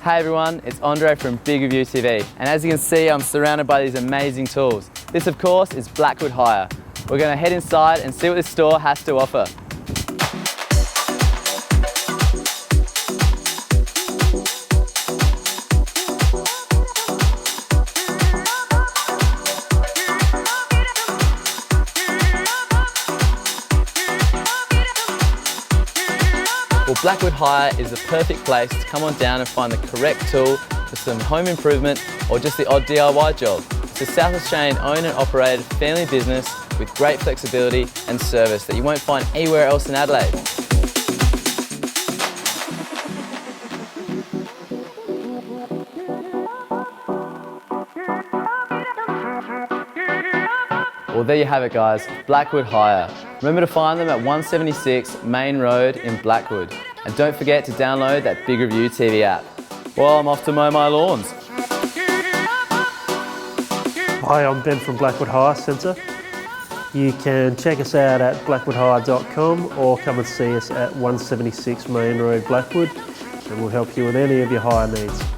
Hey everyone, it's Andre from Big Review TV, and as you can see, I'm surrounded by these amazing tools. This of course is Blackwood Hire. We're going to head inside and see what this store has to offer. Well, Blackwood Hire is the perfect place to come on down and find the correct tool for some home improvement or just the odd DIY job. It's a South Australian owned and operated family business with great flexibility and service that you won't find anywhere else in Adelaide. Well, there you have it guys, Blackwood Hire. Remember to find them at 176 Main Road in Blackwood. And don't forget to download that Big Review TV app. Well, I'm off to mow my lawns. Hi, I'm Ben from Blackwood Hire Centre. You can check us out at blackwoodhire.com or come and see us at 176 Main Road, Blackwood, and we'll help you with any of your hire needs.